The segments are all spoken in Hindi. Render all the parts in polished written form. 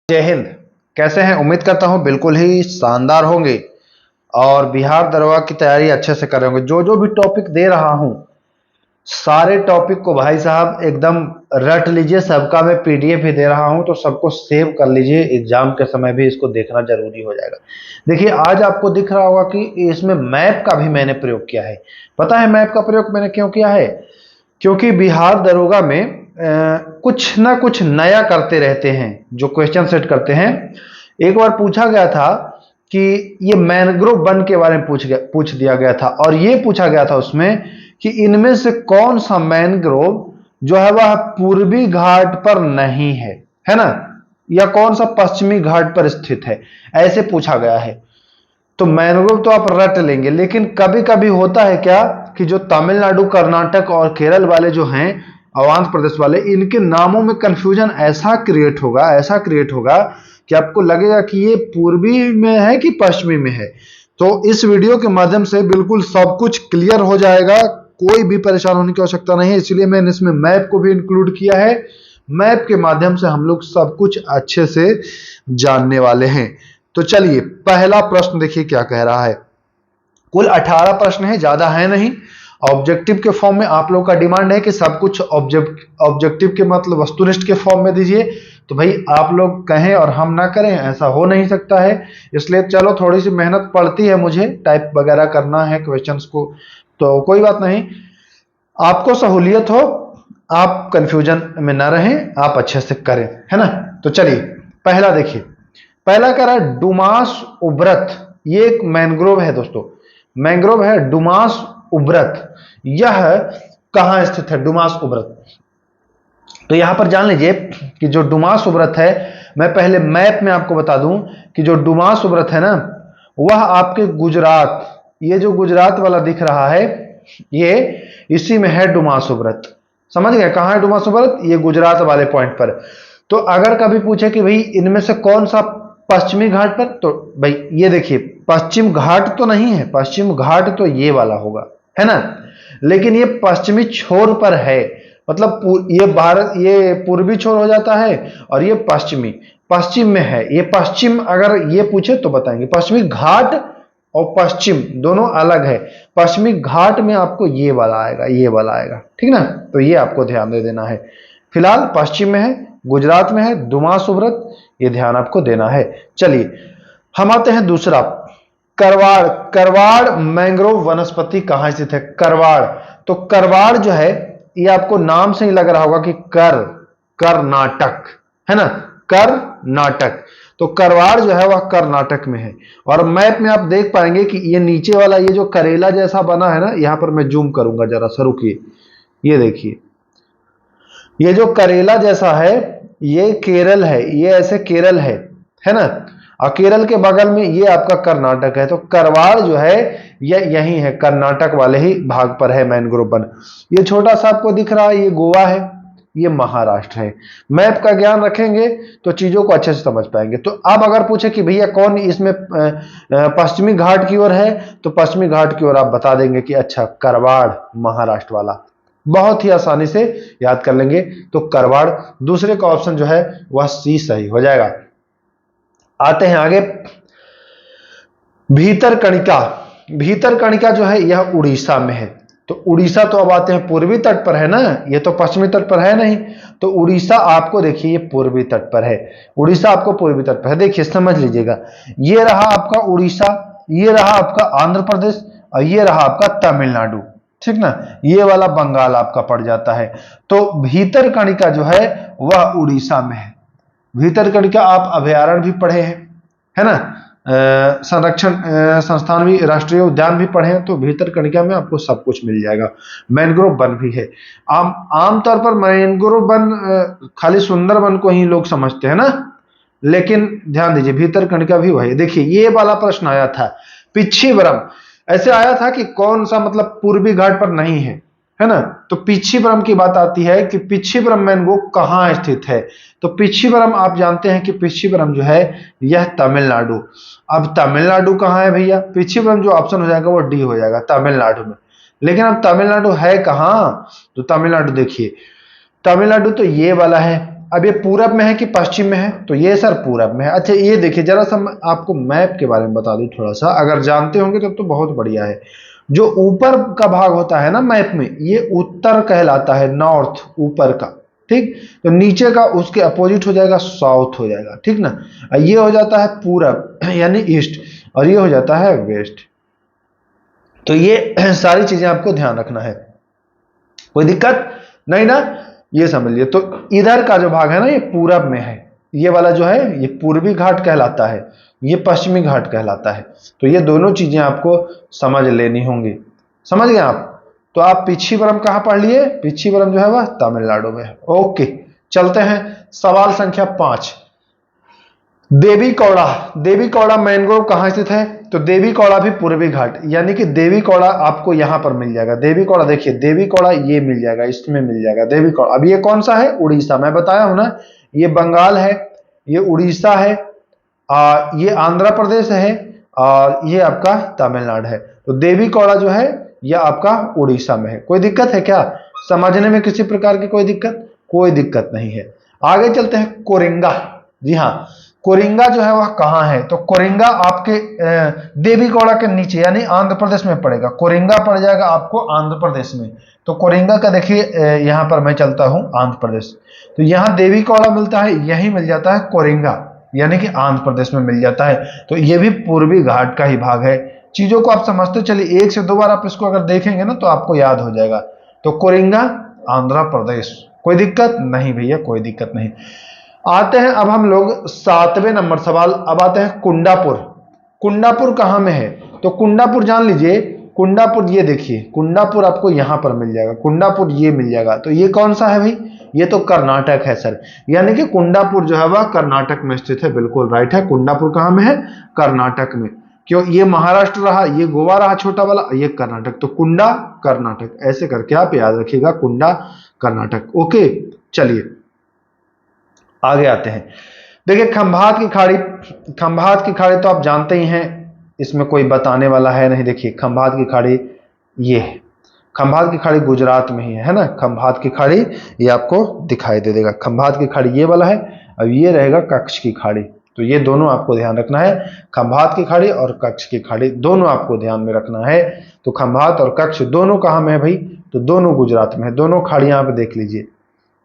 जय हिंद। कैसे हैं? उम्मीद करता हूं बिल्कुल ही शानदार होंगे और बिहार दरोगा की तैयारी अच्छे से कर रहे होंगे। जो जो भी टॉपिक दे रहा हूं सारे टॉपिक को भाई साहब एकदम रट लीजिए। सबका मैं पीडीएफ भी दे रहा हूं तो सबको सेव कर लीजिए, एग्जाम के समय भी इसको देखना जरूरी हो जाएगा। देखिए आज आपको दिख रहा होगा कि इसमें मैप का भी मैंने प्रयोग किया है। पता है मैप का प्रयोग मैंने क्यों किया है? क्योंकि बिहार दरोगा में कुछ ना कुछ नया करते रहते हैं। जो क्वेश्चन सेट करते हैं, एक बार पूछा गया था कि ये मैंग्रोव वन के बारे में पूछ दिया गया था और ये पूछा गया था उसमें कि इनमें से कौन सा मैंग्रोव जो है वह पूर्वी घाट पर नहीं है ना, या कौन सा पश्चिमी घाट पर स्थित है, ऐसे पूछा गया है। तो मैंग्रोव तो आप रट लेंगे, लेकिन कभी कभी होता है क्या कि जो तमिलनाडु, कर्नाटक और केरल वाले जो हैं और आंध्र प्रदेश वाले, इनके नामों में कंफ्यूजन ऐसा क्रिएट होगा कि आपको लगेगा कि ये पूर्वी में है कि पश्चिमी में है। तो इस वीडियो के माध्यम से बिल्कुल सब कुछ क्लियर हो जाएगा, कोई भी परेशान होने की आवश्यकता नहीं है। इसलिए मैंने इसमें मैप को भी इंक्लूड किया है। मैप के माध्यम से हम लोग सब कुछ अच्छे से जानने वाले हैं। तो चलिए पहला प्रश्न देखिए क्या कह रहा है। कुल 18 प्रश्न है, ज्यादा है नहीं। ऑब्जेक्टिव के फॉर्म में आप लोग का डिमांड है कि सब कुछ ऑब्जेक्टिव के मतलब वस्तुनिष्ठ के फॉर्म में दीजिए। तो भाई आप लोग कहें और हम ना करें, ऐसा हो नहीं सकता है। इसलिए चलो थोड़ी सी मेहनत पड़ती है, मुझे टाइप वगैरह करना है क्वेश्चंस को, तो कोई बात नहीं। आपको सहूलियत हो, आप कंफ्यूजन में ना रहें, आप अच्छे से करें, है ना। तो चलिए पहला देखिए। पहला कह रहा है डुमास उब्रत। ये एक मैंग्रोव है दोस्तों, मैंग्रोव है डुमास उब्रत। यह कहां स्थित है डुमास उब्रत? तो यहां पर जान लीजिए कि जो डुमास उब्रत है, मैं पहले मैप में आपको बता दूं कि जो डुमास उब्रत है ना, वह आपके गुजरात, ये जो गुजरात वाला दिख रहा है, ये इसी में है डुमास उब्रत। समझ गए कहां है डुमास उब्रत? ये गुजरात वाले पॉइंट पर। तो अगर कभी पूछे कि भाई इनमें से कौन सा पश्चिमी घाट पर, तो भाई ये देखिए पश्चिम घाट तो नहीं है, पश्चिम घाट तो ये वाला होगा, है ना। लेकिन ये पश्चिमी छोर पर है, मतलब ये भारत, ये पूर्वी छोर हो जाता है और ये पश्चिमी, पश्चिम में है। ये पश्चिम अगर ये पूछे तो बताएंगे। पश्चिमी घाट और पश्चिम दोनों अलग है। पश्चिमी घाट में आपको ये वाला आएगा, ये वाला आएगा, ठीक ना। तो ये आपको ध्यान दे देना है। फिलहाल पश्चिम में है, गुजरात में है डुमास उब्रत, ये ध्यान आपको देना है। चलिए हम आते हैं दूसरा। करवाड़, करवाड़ मैंग्रोव वनस्पति कहां स्थित है? करवाड़, तो करवाड़ जो है ये आपको नाम से ही लग रहा होगा कि कर्नाटक, है ना, कर्नाटक। तो करवाड़ जो है वह कर्नाटक में है। और मैप में आप देख पाएंगे कि ये नीचे वाला ये जो करेला जैसा बना है ना, यहां पर मैं जूम करूंगा जरा सा, रुकिए। ये देखिए ये जो करेला जैसा है ये केरल है, ये ऐसे केरल है ना। और केरल के बगल में ये आपका कर्नाटक है। तो करवाड़ जो है ये यही है, कर्नाटक वाले ही भाग पर है मैंग्रोव वन। ये छोटा सा आपको दिख रहा है, ये गोवा है, ये महाराष्ट्र है। मैप का ज्ञान रखेंगे तो चीजों को अच्छे से समझ पाएंगे। तो अब अगर पूछे कि भैया कौन इसमें पश्चिमी घाट की ओर है, तो पश्चिमी घाट की ओर आप बता देंगे कि अच्छा करवाड़ महाराष्ट्र वाला। बहुत ही आसानी से याद कर लेंगे। तो करवाड़ दूसरे का ऑप्शन जो है वह सी सही हो जाएगा। आते हैं आगे। भीतरकणिका, भीतरकणिका जो है यह उड़ीसा में है। तो उड़ीसा तो अब आते हैं पूर्वी तट पर है ना, ये तो पश्चिमी तट पर है नहीं। तो उड़ीसा आपको देखिए ये पूर्वी तट पर है, उड़ीसा आपको पूर्वी तट पर है। देखिए समझ लीजिएगा, ये रहा आपका उड़ीसा, ये रहा आपका आंध्र प्रदेश और ये रहा आपका तमिलनाडु, ठीक ना। ये वाला बंगाल आपका पड़ जाता है। तो भीतरकणिका जो है वह उड़ीसा में है। भीतरकणिका आप अभयारण्य भी पढ़े हैं, है ना, संरक्षण संस्थान भी, राष्ट्रीय उद्यान भी पढ़े हैं। तो भीतरकणिका में आपको सब कुछ मिल जाएगा। मैंग्रोव वन भी है। आमतौर पर मैंग्रोव वन खाली सुंदरवन को ही लोग समझते हैं ना, लेकिन ध्यान दीजिए भीतरकणिका भी वही। देखिए ये वाला प्रश्न आया था, पिच्छीवरम ऐसे आया था कि कौन सा मतलब पूर्वी घाट पर नहीं है ना। तो पिच्छीवरम की बात आती है कि पिच्छीवरम मैंग्रोव कहां स्थित है। तो पिच्छीवरम आप जानते हैं कि पिच्छीवरम जो है यह तमिलनाडु। अब तमिलनाडु कहां है भैया? पिच्छीवरम जो ऑप्शन हो जाएगा वो डी हो जाएगा, तमिलनाडु में। लेकिन अब तमिलनाडु है कहां? तो तमिलनाडु देखिए, तमिलनाडु तो ये वाला है, अब ये पूरब में है कि पश्चिम में है? तो ये सर पूरब में है। अच्छा ये देखिए जरा सा मैं आपको मैप के बारे में बता दूं थोड़ा सा, अगर जानते होंगे तब तो बहुत बढ़िया है। जो ऊपर का भाग होता है ना मैप में, ये उत्तर कहलाता है, नॉर्थ ऊपर का, ठीक। तो नीचे का उसके अपोजिट हो जाएगा, साउथ हो जाएगा, ठीक ना। ये हो जाता है पूरब यानी ईस्ट, और ये हो जाता है वेस्ट। तो ये सारी चीजें आपको ध्यान रखना है, कोई दिक्कत नहीं ना, ये समझ लिए। तो इधर का जो भाग है ना ये पूरब में है, ये वाला जो है ये पूर्वी घाट कहलाता है, ये पश्चिमी घाट कहलाता है। तो ये दोनों चीजें आपको समझ लेनी होंगी, समझ गए आप। तो आप पिछीवरम कहां पढ़ लिए? पिछीवरम जो है वह तमिलनाडु में है। ओके, चलते हैं सवाल संख्या 5। देवी कौड़ा, देवी कौड़ा मैनग्रोव कहां स्थित है? तो देवी कौड़ा भी पूर्वी घाट, यानी कि देवी कौड़ा आपको यहां पर मिल जाएगा। देवी कौड़ा देखिए, देवी कौड़ा ये मिल जाएगा, इसमें मिल जाएगा देवी कौड़ा। अब ये कौन सा है? उड़ीसा, मैं बताया हूं ना, ये बंगाल है, ये उड़ीसा है, ये आंध्र प्रदेश है, और ये आपका तमिलनाडु है। तो देवी कौड़ा जो है यह आपका उड़ीसा में है। कोई दिक्कत है क्या समझने में? किसी प्रकार की कोई दिक्कत? कोई दिक्कत नहीं है। आगे चलते हैं, कोरिंगा। जी हाँ, कोरिंगा जो है वह कहां है? तो कोरिंगा आपके देवी कौड़ा के नीचे यानी आंध्र प्रदेश में पड़ेगा। कोरिंगा पड़ जाएगा आपको आंध्र प्रदेश में। तो कोरिंगा का देखिए यहां पर मैं चलता हूं आंध्र प्रदेश, तो यहां देवी कौड़ा मिलता है, यही मिल जाता है कोरिंगा, यानी कि आंध्र प्रदेश में मिल जाता है। तो ये भी पूर्वी घाट का ही भाग है। चीजों को आप समझते चलिए, एक से दो बार आप इसको अगर देखेंगे ना तो आपको याद हो जाएगा। तो कोरिंगा आंध्र प्रदेश, कोई दिक्कत नहीं भैया, कोई दिक्कत नहीं। आते हैं अब हम लोग 7वें नंबर सवाल। अब आते हैं कुंडापुर। कुंडापुर कहां में है? तो कुंडापुर जान लीजिए, कुंडापुर ये देखिए, कुंडापुर आपको यहां पर मिल जाएगा, कुंडापुर ये मिल जाएगा। तो ये कौन सा है भाई? ये तो कर्नाटक है सर, यानी कि कुंडापुर जो है वह कर्नाटक में स्थित है। बिल्कुल राइट है, कुंडापुर कहां में है? कर्नाटक में। क्यों? ये महाराष्ट्र रहा, ये गोवा रहा छोटा वाला, ये कर्नाटक। तो कुंडा कर्नाटक, ऐसे करके आप याद रखिएगा, कुंडा कर्नाटक। ओके, चलिए आगे आते हैं। देखिए खंभात की खाड़ी, खंभात की खाड़ी तो आप जानते ही हैं, इसमें कोई बताने वाला है नहीं। देखिए खंभात की खाड़ी ये है, खंभात की खाड़ी गुजरात में ही है ना। खंभात की खाड़ी ये आपको दिखाई दे देगा, खंभात की खाड़ी ये वाला है। अब ये रहेगा कच्छ की खाड़ी, तो ये दोनों आपको ध्यान रखना है, खंभात की खाड़ी और कच्छ की खाड़ी दोनों आपको ध्यान में रखना है। तो खंभात और कच्छ दोनों कहां में है भाई? तो दोनों गुजरात में है। दोनों खाड़ियां आप देख लीजिए,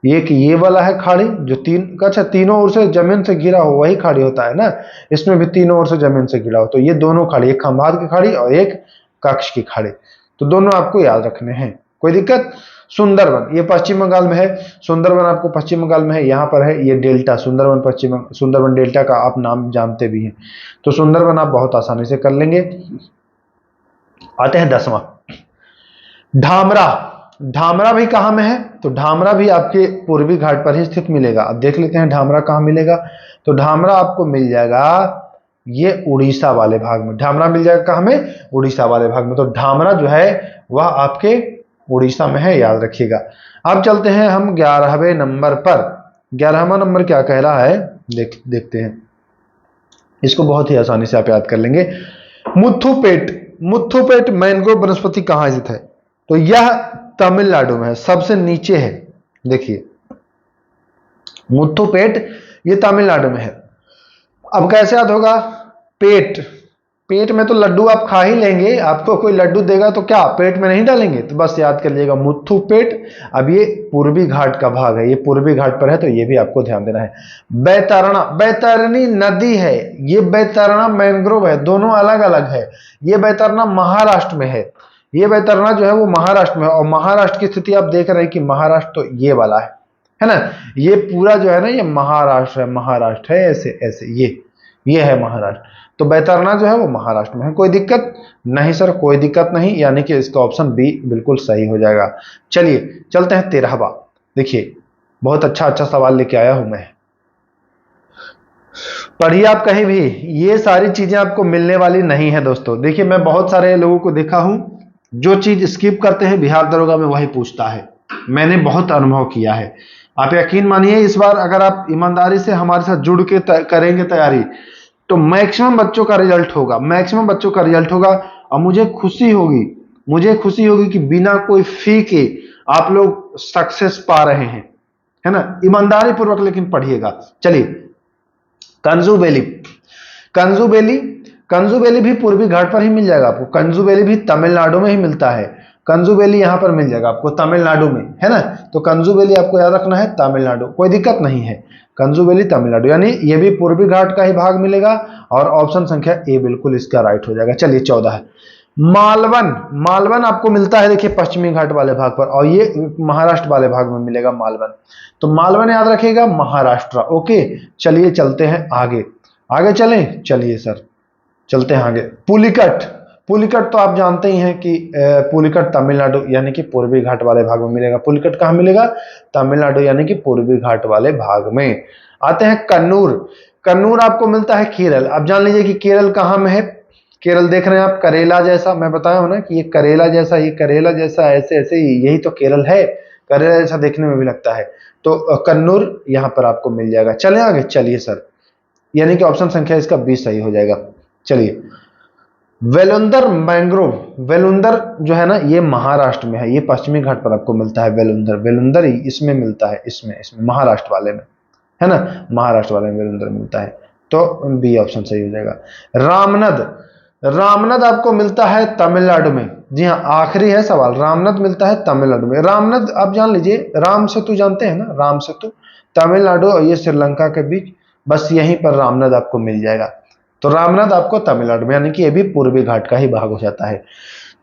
एक ये वाला है खाड़ी जो अच्छा तीनों ओर से जमीन से घिरा हो, वही खाड़ी होता है ना, इसमें भी तीनों ओर से जमीन से घिरा हो। तो ये दोनों खाड़ी, एक खंभात की खाड़ी और एक कच्छ की खाड़ी, तो दोनों आपको याद रखने हैं, कोई दिक्कत। सुंदरवन ये पश्चिम बंगाल में है, सुंदरवन आपको पश्चिम बंगाल में है, यहाँ पर है ये डेल्टा सुंदरवन, पश्चिम सुंदरवन डेल्टा का आप नाम जानते भी हैं। तो सुंदरवन आप बहुत आसानी से कर लेंगे। आते हैं 10वां, ढामरा। ढामरा भी कहां में है? तो ढामरा भी आपके पूर्वी घाट पर ही स्थित मिलेगा। अब देख लेते हैं ढामरा कहां मिलेगा। तो ढामरा आपको मिल जाएगा ये उड़ीसा वाले भाग में, ढामरा मिल जाएगा कहां में? उड़ीसा वाले भाग में। तो ढामरा जो है वह आपके उड़ीसा में है, याद रखिएगा। अब चलते हैं हम 11वें नंबर पर। 11वां नंबर क्या कह रहा है देखते हैं, इसको बहुत ही आसानी से आप याद कर लेंगे। मुथुपेट, मुथुपेट मैंग्रोव वनस्पति कहां स्थित है? तो यह तमिलनाडु में है, सबसे नीचे है। देखिए मुथुपेट ये तमिलनाडु में है। अब कैसे याद होगा? पेट, पेट में तो लड्डू आप खा ही लेंगे, आपको कोई लड्डू देगा तो क्या पेट में नहीं डालेंगे? तो बस याद कर लीजिएगा मुथुपेट। अब ये पूर्वी घाट का भाग है, ये पूर्वी घाट पर है, तो ये भी आपको ध्यान देना है। बैतरणा, बैतरणी नदी है, ये बैतरणा मैंग्रोव है, दोनों अलग अलग है। ये बैतरणा महाराष्ट्र में है, ये बैतरणा जो है वो महाराष्ट्र में है। और महाराष्ट्र की स्थिति आप देख रहे हैं कि महाराष्ट्र तो ये वाला है ना, ये पूरा जो है ना ये महाराष्ट्र है, महाराष्ट्र है, ऐसे ऐसे ये है महाराष्ट्र। तो बैतरणा जो है वो महाराष्ट्र में है। कोई दिक्कत नहीं सर, कोई दिक्कत नहीं, यानी कि इसका ऑप्शन बी बिल्कुल सही हो जाएगा। चलिए चलते हैं 13वां। देखिए बहुत अच्छा अच्छा सवाल लेके आया हूं मैं, पढ़िए आप कहीं भी, ये सारी चीजें आपको मिलने वाली नहीं है दोस्तों। देखिए मैं बहुत सारे लोगों को देखा हूं जो चीज स्किप करते हैं बिहार दरोगा में वही पूछता है, मैंने बहुत अनुभव किया है। आप यकीन मानिए इस बार अगर आप ईमानदारी से हमारे साथ जुड़ के करेंगे तैयारी, तो मैक्सिमम बच्चों का रिजल्ट होगा, मैक्सिमम बच्चों का रिजल्ट होगा। और मुझे खुशी होगी कि बिना कोई फी के आप लोग सक्सेस पा रहे हैं। है ना, ईमानदारी पूर्वक लेकिन पढ़िएगा। चलिए, कंजुबेली, कंजुबेली, कंजुबेली भी पूर्वी घाट पर ही मिल जाएगा आपको। कंजुबेली भी तमिलनाडु में ही मिलता है। कंजुबेली यहां पर मिल जाएगा आपको तमिलनाडु में, है ना। तो कंजुबेली आपको याद रखना है तमिलनाडु, कोई दिक्कत नहीं है। कंजुबेली तमिलनाडु, यानी ये भी पूर्वी घाट का ही भाग मिलेगा। और ऑप्शन संख्या ए बिल्कुल इसका राइट हो जाएगा। चलिए 14 है मालवन। मालवन आपको मिलता है देखिए पश्चिमी घाट वाले भाग पर, और ये महाराष्ट्र वाले भाग में मिलेगा मालवन। तो मालवन याद रखिएगा महाराष्ट्र। ओके, चलिए चलते हैं आगे। आगे चलें, चलिए सर चलते हैं आगे। पुलिकट, पुलिकट तो आप जानते ही हैं कि पुलिकट तमिलनाडु यानी कि पूर्वी घाट वाले भाग में मिलेगा। पुलिकट कहाँ मिलेगा? तमिलनाडु यानी कि पूर्वी घाट वाले भाग में। आते हैं कन्नूर। कन्नूर आपको मिलता है केरल। अब जान लीजिए कि केरल कहाँ में है। केरल देख रहे हैं आप, करेला जैसा, मैं बताया हूं ना कि ये करेला जैसा, ये करेला जैसा, ऐसे ऐसे यही तो केरल है, करेला जैसा देखने में भी लगता है। तो कन्नूर यहां पर आपको मिल जाएगा। चले आगे, चलिए सर, यानी कि ऑप्शन संख्या इसका 20 सही हो जाएगा। चलिए, वेलुंदर मैंग्रोव, वेलुंदर जो है ना ये महाराष्ट्र में है, ये पश्चिमी घाट पर आपको मिलता है। वेलुंदर, वेलुंदर ही इसमें मिलता है, इसमें महाराष्ट्र वाले में, है ना, महाराष्ट्र वाले में वेलुंदर मिलता है। तो बी ऑप्शन सही हो जाएगा। रामनद, रामनद आपको मिलता है तमिलनाडु में। जी हाँ, आखिरी है सवाल, रामनद मिलता है तमिलनाडु में। रामनद आप जान लीजिए, राम सेतु जानते हैं ना, राम सेतु, तमिलनाडु और ये श्रीलंका के बीच, बस यहीं पर रामनद आपको मिल जाएगा। तो रामनद आपको तमिलनाडु में, यानी कि ये भी पूर्वी घाट का ही भाग हो जाता है।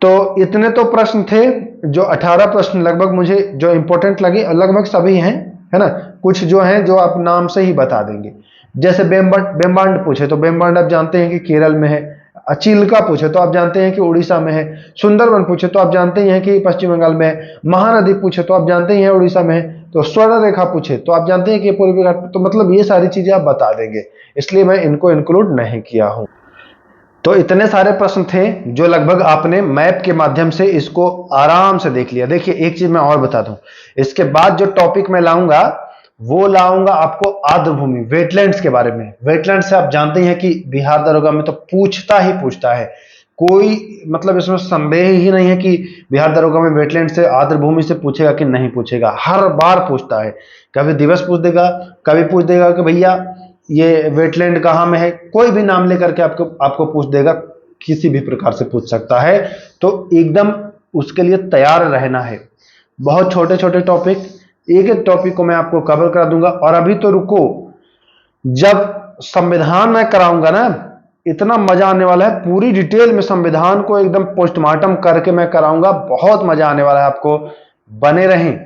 तो इतने तो प्रश्न थे, जो 18 प्रश्न लगभग मुझे जो इंपॉर्टेंट लगे, लगभग सभी हैं, है ना। कुछ जो हैं जो आप नाम से ही बता देंगे, जैसे बेम्बांड पूछे तो बेम्बांड आप जानते हैं कि केरल में है। चिल्का पूछे तो आप जानते हैं कि उड़ीसा में है। सुंदरवन पूछे तो आप जानते ही हैं कि पश्चिम बंगाल में है। महानदी पूछे तो आप जानते ही हैं उड़ीसा में है। तो स्वर्ण रेखा पूछे तो आप जानते हैं कि पूर्वी घाट, तो मतलब ये सारी चीजें आप बता देंगे, इसलिए मैं इनको इंक्लूड नहीं किया हूं। तो इतने सारे प्रश्न थे जो लगभग आपने मैप के माध्यम से इसको आराम से देख लिया। देखिए एक चीज मैं और बता दूं, इसके बाद जो टॉपिक मैं लाऊंगा वो लाऊंगा आपको आर्द्रभूमि, वेटलैंड्स के बारे में। वेटलैंड से आप जानते हैं कि बिहार दरोगा में तो पूछता ही पूछता है, कोई मतलब इसमें संदेह ही नहीं है कि बिहार दरोगा में वेटलैंड से, आर्द्रभूमि से पूछेगा कि नहीं पूछेगा, हर बार पूछता है। कभी दिवस पूछ देगा, कभी पूछ देगा कि भैया ये वेटलैंड कहाँ में है, कोई भी नाम लेकर के आपको पूछ देगा, किसी भी प्रकार से पूछ सकता है। तो एकदम उसके लिए तैयार रहना है। बहुत छोटे छोटे टॉपिक, एक एक टॉपिक को मैं आपको कवर करा दूंगा। और अभी तो रुको, जब संविधान मैं कराऊंगा ना, इतना मजा आने वाला है, पूरी डिटेल में संविधान को एकदम पोस्टमार्टम करके मैं कराऊंगा, बहुत मजा आने वाला है आपको। बने रहें,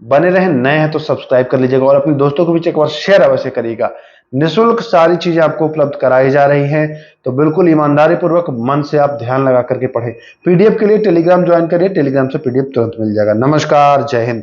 बने रहें। नए हैं तो सब्सक्राइब कर लीजिएगा और अपने दोस्तों को भी एक बार शेयर अवश्य करिएगा। निःशुल्क सारी चीजें आपको उपलब्ध कराई जा रही हैं, तो बिल्कुल ईमानदारी पूर्वक मन से आप ध्यान लगा करके पढ़ें। पीडीएफ के लिए टेलीग्राम ज्वाइन करिए, टेलीग्राम से पीडीएफ तुरंत मिल जाएगा। नमस्कार, जय हिंद।